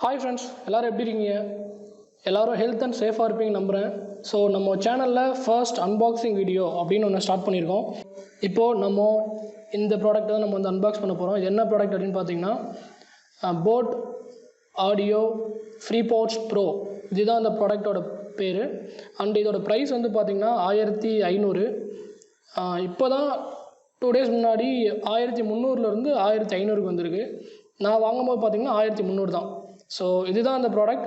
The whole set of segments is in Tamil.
Hi friends, எல்லாரும் எப்படி இருக்கீங்க? எல்லாரும் ஹெல்த் அண்ட் சேஃபாக இருப்பீங்க நம்புகிறேன். ஸோ நம்ம சேனலில் ஃபர்ஸ்ட் அன்பாக்சிங் வீடியோ அப்படின்னு ஒன்று ஸ்டார்ட் பண்ணியிருக்கோம். இப்போது நம்ம இந்த ப்ராடக்ட்டை தான் நம்ம வந்து அன்பாக்ஸ் பண்ண போகிறோம். இது என்ன ப்ராடக்ட் அப்படின்னு பார்த்தீங்கன்னா போட் ஆடியோ FreePods Pro. இதுதான் அந்த ப்ராடக்டோட பேர். அண்ட் இதோட ப்ரைஸ் வந்து பார்த்திங்கன்னா 1500. இப்போ தான் 2 days முன்னாடி 1300லேருந்து 1500க்கு வந்திருக்கு. நான் வாங்கும்போது பார்த்திங்கன்னா 1300 தான். ஸோ இதுதான் அந்த ப்ராடக்ட்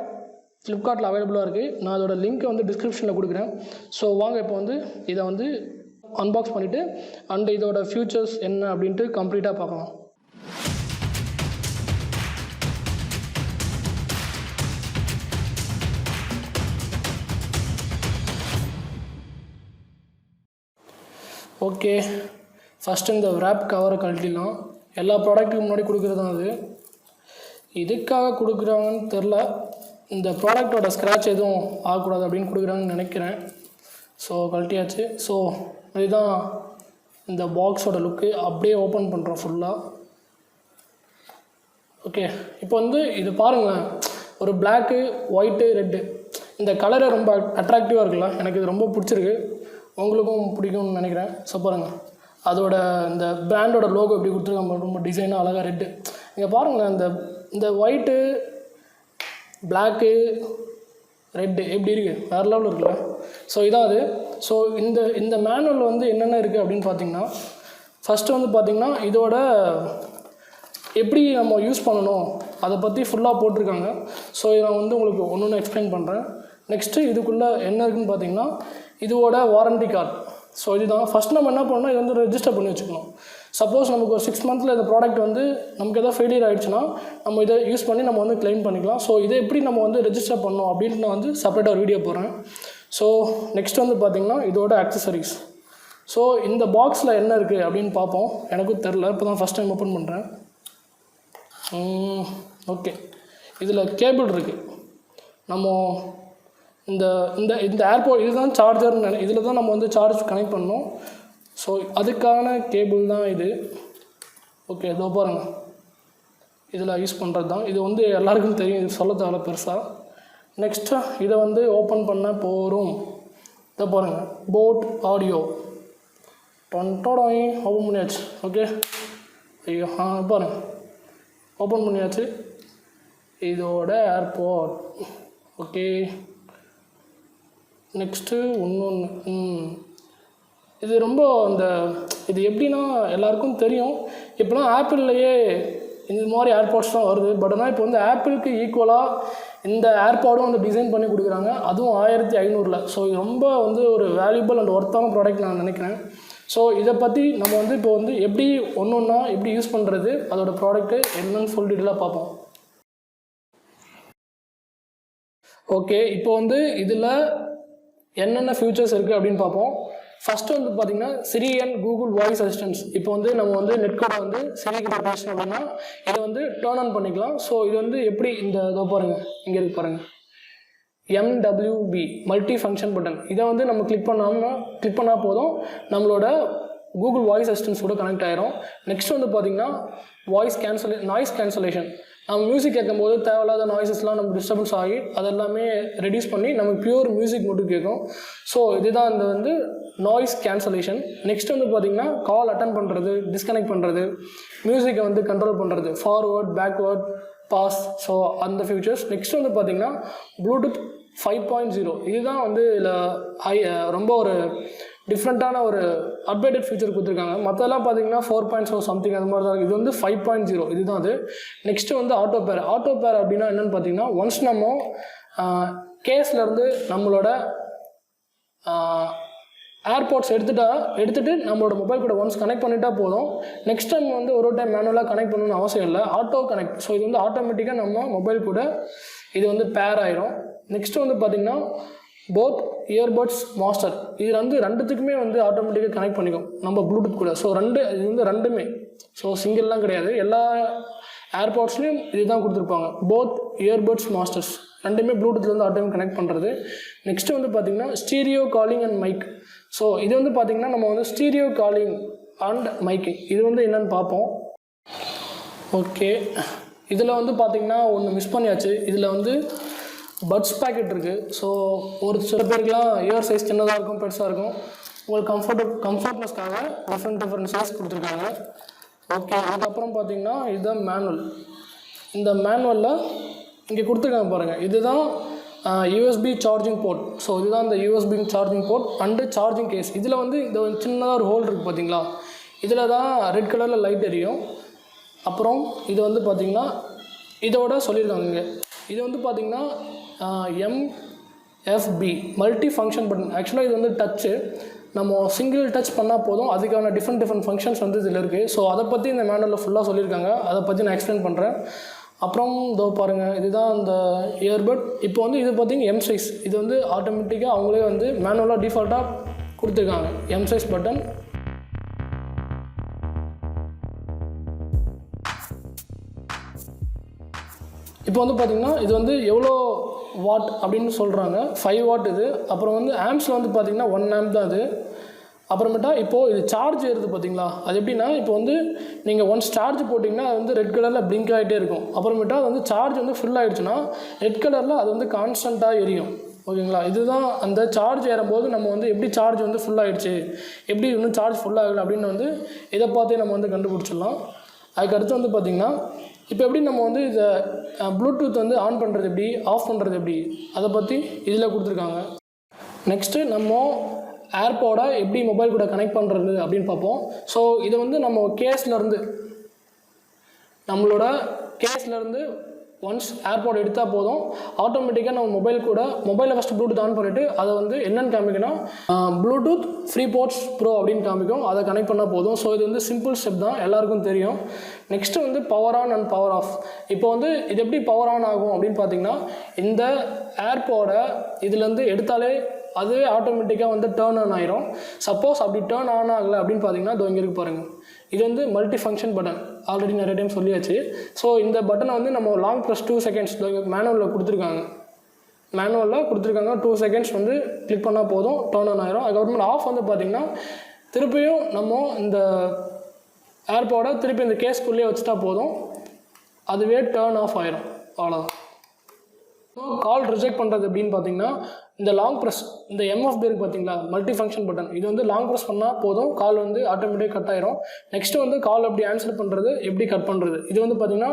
ஃப்ளிப்கார்ட்டில் அவைலபிளாக இருக்குது. நான் அதோட லிங்க்கை வந்து டிஸ்கிரிப்ஷனில் கொடுக்குறேன். ஸோ வாங்க இப்போ வந்து இதை வந்து அன்பாக்ஸ் பண்ணிவிட்டு அண்ட் இதோட ஃபியூச்சர்ஸ் என்ன அப்படின்ட்டு கம்ப்ளீட்டாக பார்க்கலாம். ஓகே, ஃபஸ்ட்டு இந்த ரேப் கவரை கழட்டிடலாம். எல்லா ப்ராடக்ட்டுக்கு முன்னாடி கொடுக்குறது தான் அது. எதுக்காக கொடுக்குறாங்கன்னு தெரில. இந்த ப்ராடக்டோட ஸ்க்ராட்ச் எதுவும் ஆகக்கூடாது அப்படின்னு கொடுக்குறாங்கன்னு நினைக்கிறேன். ஸோ கழட்டியாச்சு. ஸோ இதுதான் இந்த பாக்ஸோட லுக்கு. அப்படியே ஓப்பன் பண்ணுறோம் ஃபுல்லாக. ஓகே, இப்போ வந்து இது பாருங்களேன், ஒரு பிளாக்கு ஒயிட்டு ரெட்டு இந்த கலரை ரொம்ப அட்ராக்டிவாக இருக்குல்ல. எனக்கு இது ரொம்ப பிடிச்சிருக்கு, உங்களுக்கும் பிடிக்கும்னு நினைக்கிறேன். ஸோ பாருங்கள், அதோட இந்த பிராண்டோட லோகோ எப்படி கொடுத்துருக்காங்க, ரொம்ப டிசைனாக அழகாக ரெட்டு. இங்கே பாருங்களேன், இந்த ஒயிட்டு பிளாக்கு ரெட்டு எப்படி இருக்குது, வேறு லெவலில் இருக்குல்ல. ஸோ இதான் அது. ஸோ இந்த மேனுவல் வந்து என்னென்ன இருக்குது அப்படின்னு பார்த்தீங்கன்னா, ஃபஸ்ட்டு வந்து பார்த்திங்கன்னா இதோட எப்படி நம்ம யூஸ் பண்ணணும் அதை பற்றி ஃபுல்லாக போட்டிருக்காங்க. ஸோ இதை நான் வந்து உங்களுக்கு ஒன்று ஒன்று எக்ஸ்பிளைன் பண்ணுறேன். நெக்ஸ்ட்டு இதுக்குள்ளே என்ன இருக்குதுன்னு பார்த்தீங்கன்னா இதோட வாரண்டி கார்டு. ஸோ இதுதான் ஃபஸ்ட் நம்ம என்ன பண்ணணும், இதை வந்து ரெஜிஸ்டர் பண்ணி வச்சுக்கணும். சப்போஸ் நமக்கு ஒரு 6 months இந்த ப்ராடக்ட் வந்து நமக்கு எதாவது ஃபெயிலியர் ஆகிடுச்சுன்னா நம்ம இதை யூஸ் பண்ணி நம்ம வந்து க்ளைம் பண்ணிக்கலாம். ஸோ இதை எப்படி நம்ம வந்து ரெஜிஸ்டர் பண்ணணும் அப்படின்ட்டு நான் வந்து செப்பரேட்டாக ஒரு வீடியோ போடுறேன். ஸோ நெக்ஸ்ட் வந்து பார்த்திங்கன்னா இதோட ஆக்சசரிஸ். ஸோ இந்த பாக்ஸில் என்ன இருக்குது அப்படின்னு பார்ப்போம். எனக்கும் தெரில, இப்போ தான் ஃபஸ்ட் டைம் ஓப்பன் பண்ணுறேன். ஓகே, இதில் கேபிள் இருக்குது. நம்ம இந்த இந்த இந்த ஏர்போர்ட் இதுதான் சார்ஜர்னு இதில் தான் நம்ம வந்து சார்ஜ் கனெக்ட் பண்ணோம். ஸோ அதுக்கான கேபிள் தான் இது. ஓகே, இதோ பாருங்கள், இதில் யூஸ் பண்ணுறது தான். இது வந்து எல்லாருக்கும் தெரியும், இது சொல்ல தேவை பெருசாக. நெக்ஸ்ட்டு இதை வந்து ஓப்பன் பண்ண போகிறோம். இதை பாருங்கள், போட் ஆடியோ டொன்டோடாய் ஓப்பன் பண்ணியாச்சு. ஓகே, ஐயோ பாருங்கள், ஓப்பன் பண்ணியாச்சு. இதோட ஏர்போர்ட். ஓகே, நெக்ஸ்ட்டு இன்னொன்று, இது ரொம்ப இது எப்படின்னா எல்லாருக்கும் தெரியும், இப்போலாம் ஆப்பிள்லையே இந்த மாதிரி ஏர்பாட்ஸ் தான் வருது. பட் ஆனால் இப்போ வந்து ஆப்பிளுக்கு ஈக்குவலாக இந்த ஏர்பாடும் வந்து டிசைன் பண்ணி கொடுக்குறாங்க, அதுவும் 1500. ஸோ இது ரொம்ப வந்து ஒரு வேல்யூபிள் அண்ட் ஒர்த்தான ப்ராடக்ட் நான் நினைக்கிறேன். ஸோ இதை பற்றி நம்ம வந்து இப்போ வந்து எப்படி ஒன்று ஒன்றா எப்படி யூஸ் பண்ணுறது, அதோடய ப்ராடக்ட்டு என்னன்னு ஃபுல் டீட்டெயிலாக பார்ப்போம். ஓகே, இப்போ வந்து இதில் என்னென்ன ஃபியூச்சர்ஸ் இருக்குது அப்படின்னு பார்ப்போம். ஃபஸ்ட்டு வந்து பார்த்திங்கன்னா சிரி அண்ட் கூகுள் வாய்ஸ் அசிஸ்டன்ஸ். இப்போ வந்து நம்ம வந்து நெட்கோட வந்து சிரிக்கிட்ட பேசணும் அப்படின்னா இதை வந்து டேர்ன் ஆன் பண்ணிக்கலாம். ஸோ இது வந்து எப்படி இதோ பாருங்கள், இங்கே இருக்கு பாருங்கள், MWB மல்டி ஃபங்க்ஷன் பட்டன். இதை வந்து நம்ம கிளிக் பண்ணால் போதும், நம்மளோட கூகுள் வாய்ஸ் அசிஸ்டன்ஸ் கூட கனெக்ட் ஆகிரும். நெக்ஸ்ட் வந்து பார்த்திங்கன்னா நாய்ஸ் கேன்சலேஷன். நம்ம மியூசிக் கேட்கும்போது தேவையில்லாத நாய்ஸஸ்லாம் நம்ம டிஸ்டர்பன்ஸ் ஆகி அதெல்லாமே ரெடியூஸ் பண்ணி நமக்கு பியூர் மியூசிக் மட்டும் கேட்கும். ஸோ இதுதான் இந்த வந்து நாய்ஸ் கேன்சலேஷன். நெக்ஸ்ட் வந்து பார்த்திங்கன்னா கால் அட்டன் பண்ணுறது, டிஸ்கனெக்ட் பண்ணுறது, மியூசிக்கை வந்து கண்ட்ரோல் பண்ணுறது, ஃபார்வர்ட் பேக்வேர்ட் பாஸ். ஸோ அந்த ஃபியூச்சர்ஸ். நெக்ஸ்ட் வந்து பார்த்திங்கன்னா ப்ளூடூத் 5.0. இதுதான் வந்து இதில் ரொம்ப ஒரு டிஃப்ரெண்ட்டான ஒரு அப்டேட்டட் ஃபியூச்சர் கொடுத்துருக்காங்க. மற்றெல்லாம் பார்த்தீங்கன்னா 4.0 சம்திங் அது மாதிரி தான் இருக்குது. இது வந்து 5.0 இதுதான் அது. நெக்ஸ்ட்டு வந்து ஆட்டோ பேர் அப்படின்னா என்னென்னு பார்த்தீங்கன்னா, ஒன்ஸ் நம்ம கேஸ்லேருந்து நம்மளோட ஏர்பாட்ஸ் எடுத்துகிட்டு நம்மளோட மொபைல் கூட ஒன்ஸ் கனெக்ட் பண்ணிட்டா போதும். நெக்ஸ்ட் டைம் வந்து ஒரு டைம் மேனுவலாக கனெக்ட் பண்ணணும்னு அவசியம் இல்லை, ஆட்டோ கனெக்ட். ஸோ இது வந்து ஆட்டோமேட்டிக்காக நம்ம மொபைல் கூட இது வந்து பேர் ஆயிரும். நெக்ஸ்ட்டு வந்து பார்த்திங்கன்னா போத் இயர்பட்ஸ் மாஸ்டர். இது வந்து ரெண்டுத்துக்குமே வந்து ஆட்டோமேட்டிக்காக கனெக்ட் பண்ணிக்கும் நம்ம ப்ளூடூத் கூட. ஸோ இது வந்து ரெண்டுமே, ஸோ சிங்கிள்லாம் கிடையாது, எல்லா ஏர்பாட்ஸ்லேயும் இதுதான் கொடுத்துருப்பாங்க. போத் இயர்பட்ஸ் மாஸ்டர்ஸ் ரெண்டுமே ப்ளூடூத்தில் வந்து ஆட்டோமேட்டிக் கனெக்ட் பண்ணுறது. நெக்ஸ்ட்டு வந்து பார்த்திங்கன்னா stereo calling and mic. So இது வந்து பார்த்திங்கன்னா நம்ம வந்து ஸ்டீரியோ காலிங் அண்ட் மைக்கிங் இது வந்து என்னென்னு பார்ப்போம். ஓகே, இதில் வந்து பார்த்திங்கன்னா ஒன்று மிஸ் பண்ணியாச்சு. இதில் வந்து பட்ஸ் பேக்கெட் இருக்குது. ஸோ ஒரு சில பேருக்குலாம் இயர் சைஸ் சின்னதாக இருக்கும், பெருசாக இருக்கும். உங்களுக்கு கம்ஃபர்ட்னஸ்க்காக டிஃப்ரெண்ட் சைஸ் கொடுத்துருக்காங்க. ஓகே, அதுக்கப்புறம் பார்த்திங்கன்னா இதுதான் மேனுவல். இந்த மேனுவலில் இங்கே கொடுத்துருக்காங்க பாருங்கள், இதுதான் யூஎஸ்பி சார்ஜிங் போர்ட். ஸோ இதுதான் இந்த USB charging port and charging case. இதில் வந்து இந்த சின்னதாக ஒரு ஹோல் இருக்குது பார்த்தீங்களா, இதில் தான் ரெட் கலரில் லைட் எரியும். அப்புறம் இது வந்து பார்த்திங்கன்னா இதோட சொல்லியிருக்காங்க இங்கே, இது வந்து பார்த்திங்கன்னா எம்எஃப்பி மல்டி ஃபங்க்ஷன் பட்டன். ஆக்சுவலாக இது வந்து டச்சு, நம்ம சிங்கிள் டச் பண்ணால் போதும், அதுக்கான டிஃப்ரெண்ட் ஃபங்க்ஷன்ஸ் வந்து இதில் இருக்குது. ஸோ அதை பற்றி இந்த மேனுவலில் ஃபுல்லாக சொல்லியிருக்காங்க, அதை பற்றி நான் எக்ஸ்பிளைன் பண்ணுறேன். அப்புறம் இதோ பாருங்கள், இதுதான் இந்த இயர்பட். இப்போ வந்து இது பார்த்திங்கன்னா எம் சைஸ். இது வந்து ஆட்டோமேட்டிக்காக அவங்களே வந்து மேனுவலாக டிஃபால்ட்டாக கொடுத்துருக்காங்க எம் சைஸ் பட்டன். இப்போ வந்து பார்த்திங்கன்னா இது வந்து எவ்வளோ வாட் அப்படின்னு சொல்கிறாங்க, 5 வாட் இது. அப்புறம் வந்து ஆம்ஸில் வந்து பார்த்திங்கன்னா 1 ஆம்ப் தான் இது. அப்புறமேட்டா இப்போது இது சார்ஜ் ஏறுது பார்த்தீங்களா, அது எப்படின்னா இப்போ வந்து நீங்கள் ஒன்ஸ் சார்ஜ் போட்டிங்கன்னா அது வந்து ரெட் கலரில் பிளிங்க் ஆகிட்டே இருக்கும். அப்புறமேட்டா அது வந்து சார்ஜ் வந்து ஃபுல் ஆகிடுச்சுன்னா ரெட் கலரில் அது வந்து கான்ஸ்டண்ட்டாக எரியும். ஓகேங்களா, இதுதான் அந்த சார்ஜ் ஏறும்போது நம்ம வந்து எப்படி சார்ஜ் வந்து ஃபுல் ஆகிடுச்சு, எப்படி இன்னும் சார்ஜ் ஃபுல் ஆகலை அப்படின்னு வந்து இதை பார்த்தே நம்ம வந்து கண்டுபிடிச்சிடலாம். அதுக்கடுத்து வந்து பார்த்திங்கன்னா இப்போ எப்படி நம்ம வந்து இதை ப்ளூடூத் வந்து ஆன் பண்ணுறது எப்படி, ஆஃப் பண்ணுறது எப்படி, அதை பற்றி இதில் கொடுத்துருக்காங்க. நெக்ஸ்ட்டு நம்ம ஏர்பாடை எப்படி மொபைல் கூட கனெக்ட் பண்ணுறது அப்படின்னு பார்ப்போம். ஸோ இதை வந்து நம்ம நம்மளோட கேஸ்லேருந்து ஒன்ஸ் ஏர்பாட் எடுத்தால் போதும், ஆட்டோமேட்டிக்காக நம்ம மொபைலை ஃபஸ்ட்டு ப்ளூடூத் ஆன் பண்ணிவிட்டு அதை வந்து என்னென்னு காமிக்கணும், ப்ளூடூத் FreePods Pro அப்படின்னு காமிக்கும், அதை கனெக்ட் பண்ணால் போதும். ஸோ இது வந்து சிம்பிள் ஸ்டெப் தான், எல்லாருக்கும் தெரியும். நெக்ஸ்ட்டு வந்து power on and power off. இப்போ வந்து இது எப்படி பவர் ஆன் ஆகும் அப்படின்னு பார்த்தீங்கன்னா, இந்த ஏர்பாடை இதுலேருந்து எடுத்தாலே அதுவே ஆட்டோமேட்டிக்காக வந்து டேர்ன் ஆன் ஆயிரும். சப்போஸ் அப்படி டேர்ன் ஆன் ஆகலை அப்படின்னு பார்த்தீங்கன்னா இதோ இங்கே இருக்கு பாருங்கள், இது வந்து மல்டி ஃபங்க்ஷன் பட்டன், ஆல்ரெடி நிறைய டைம் சொல்லியாச்சு. ஸோ இந்த பட்டனை வந்து நம்ம லாங் ப்ரெஸ் 2 செகண்ட்ஸ் மேனுவலில் கொடுத்துருக்காங்க, 2 செகண்ட்ஸ் வந்து கிளிக் பண்ணால் போதும், டேர்ன் ஆன் ஆயிரும். அதுக்கப்புறமா ஆஃப் வந்து பார்த்திங்கன்னா திருப்பியும் நம்ம இந்த ஏர்பாடை திருப்பி இந்த கேஸ்க்குள்ளேயே வச்சுட்டா போதும், அதுவே டேர்ன் ஆஃப் ஆயிரும், அவ்வளோதான். கால் ரிஜெக்ட் பண்ணுறது அப்படின்னு பார்த்தீங்கன்னா இந்த லாங் ப்ரெஸ், இந்த எம்எஃப் இருக்குது பார்த்தீங்களா, மல்டி ஃபங்க்ஷன் பட்டன், இது வந்து லாங் ப்ரெஸ் பண்ணால் போதும், கால் வந்து ஆட்டோமேட்டிக்காக கட் ஆயிரும். நெக்ஸ்ட்டு வந்து கால் எப்படி ஆன்சர் பண்ணுறது, எப்படி கட் பண்ணுறது, இது வந்து பார்த்திங்கன்னா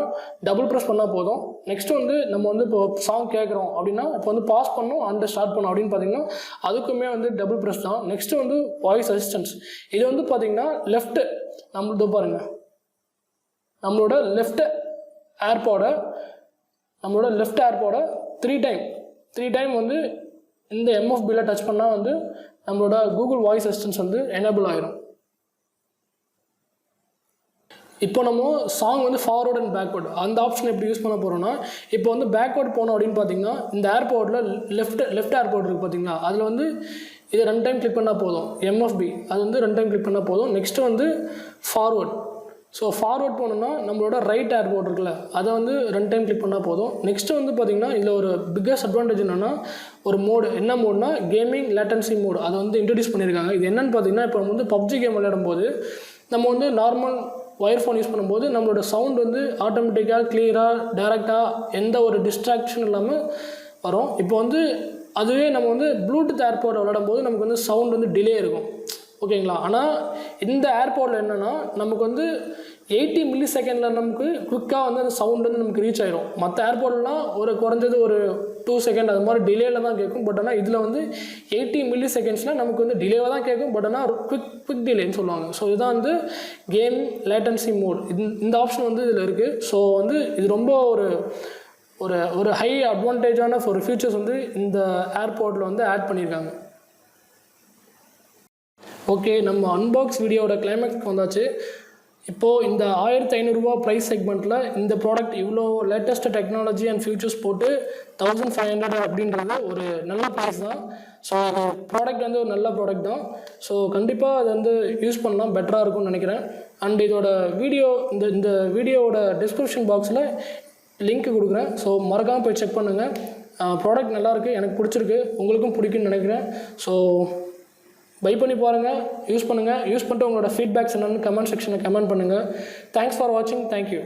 டபுள் ப்ரெஸ் பண்ணால் போதும். நெக்ஸ்ட்டு வந்து நம்ம வந்து இப்போ சாங் கேட்குறோம் அப்படின்னா இப்போ வந்து பாஸ் பண்ணணும் அண்ட் ஸ்டார்ட் பண்ணோம் அப்படின்னு பார்த்தீங்கன்னா அதுக்குமே வந்து டபுள் ப்ரெஸ் தான். நெக்ஸ்ட்டு வந்து வாய்ஸ் அசிஸ்டன்ஸ், இது வந்து பார்த்திங்கன்னா லெஃப்ட்டு நம்மளது பாருங்கள், நம்மளோட லெஃப்ட் ஏர்பாடை 3 டைம் வந்து இந்த எம்எஃபியில் டச் பண்ணால் வந்து நம்மளோட கூகுள் வாய்ஸ் அசிஸ்டன்ஸ் வந்து எனேபிள் ஆகிரும். இப்போ நம்ம சாங் வந்து ஃபார்வர்ட் அண்ட் பேக்வர்டு அந்த ஆப்ஷன் எப்படி யூஸ் பண்ண போகிறோம்னா, இப்போ வந்து பேக்வர்ட் போனோம் அப்படின்னு பார்த்தீங்கன்னா இந்த ஏர்பாடில் லெஃப்ட் ஏர்பாட் இருக்குது பார்த்தீங்களா, அதில் வந்து இதை 2 டைம் கிளிக் பண்ணால் போதும், எம்எஃப்பி அது வந்து 2 டைம் கிளிக் பண்ணால் போதும். நெக்ஸ்ட்டு வந்து ஃபார்வர்ட், ஸோ ஃபார்வர்ட் போனோம்னா நம்மளோட ரைட் ஏர்போர்ட் இருக்குல்ல, அதை வந்து 2 டைம் கிளிக் பண்ணால் போதும். நெக்ஸ்ட்டு வந்து பார்த்திங்கன்னா இதில் ஒரு பிக்கஸ்ட் அட்வான்டேஜ் என்னென்னா, ஒரு மோடு, என்ன மோட்னா கேமிங் லேட்டன்சி மோடு, அதை வந்து இன்ட்ரடியூஸ் பண்ணியிருக்காங்க. இது என்னென்னு பார்த்தீங்கன்னா, இப்போ நம்ம வந்து PUBG கேம் விளையாடும்போது நம்ம வந்து நார்மல் ஒயர் ஃபோன் யூஸ் பண்ணும்போது நம்மளோட சவுண்ட் வந்து ஆட்டோமேட்டிக்காக கிளியராக டேரெக்டாக எந்த ஒரு டிஸ்ட்ராக்ஷன் இல்லாமல் வரும். இப்போ வந்து அதுவே நம்ம வந்து ப்ளூடூத் ஏர்பாட் விளையாடும்போது நமக்கு வந்து சவுண்ட் வந்து டிலே இருக்கும், ஓகேங்களா. ஆனால் இந்த ஏர்பாடில் என்னென்னா நமக்கு வந்து 80 மில்லி செகண்டில் நமக்கு குவிக்காக வந்து அந்த சவுண்ட் வந்து நமக்கு ரீச் ஆயிரும். மற்ற ஏர்பாட்லாம் குறைஞ்சது ஒரு 2 செகண்ட் அது மாதிரி டிலேயில் தான் கேட்கும். பட் ஆனால் இதில் வந்து 80 மில்லி செகண்ட்ஸ்னால் நமக்கு வந்து டிலேவாக தான் கேட்கும், பட் ஆனால் குவிக் டிலேன்னு சொல்லுவாங்க. ஸோ இதுதான் வந்து கேம் லேட்டன்சி மோட், இந்த ஆப்ஷன் வந்து இதில் இருக்குது. ஸோ வந்து இது ரொம்ப ஒரு ஹை அட்வான்டேஜான ஒரு ஃபீச்சர்ஸ் வந்து இந்த ஏர்பாடில் வந்து ஆட் பண்ணியிருக்காங்க. ஓகே, நம்ம அன்பாக்ஸ் வீடியோட கிளைமேக்ஸ்க்கு வந்தாச்சு. இப்போது இந்த 1500 ரூபா ப்ரைஸ் செக்மெண்ட்டில் இந்த ப்ராடக்ட் இவ்வளோ லேட்டஸ்ட் டெக்னாலஜி அண்ட் ஃபியூச்சர்ஸ் போட்டு 1500 அப்படின்றது ஒரு நல்ல ப்ரைஸ் தான். ஸோ அது ப்ராடக்ட் வந்து ஒரு நல்ல ப்ராடக்ட் தான். ஸோ கண்டிப்பாக அது வந்து யூஸ் பண்ணலாம், பெட்டராக இருக்கும்னு நினைக்கிறேன். அண்ட் இதோட இந்த வீடியோவோட டிஸ்கிரிப்ஷன் பாக்ஸில் லிங்க் கொடுக்குறேன். ஸோ மறக்காமல் போய் செக் பண்ணுங்கள். ப்ராடக்ட் நல்லாயிருக்கு, எனக்கு பிடிச்சிருக்கு, உங்களுக்கும் பிடிக்குன்னு நினைக்கிறேன். ஸோ பை பண்ணி பாருங்கள், யூஸ் பண்ணுங்கள். யூஸ் பண்ணிட்டு உங்களோட ஃபீட்பேக்ஸ் என்னென்னு கமெண்ட் செக்ஷனில் கமெண்ட் பண்ணுங்கள். தேங்க்ஸ் ஃபார் வாட்சிங். தேங்க்யூ.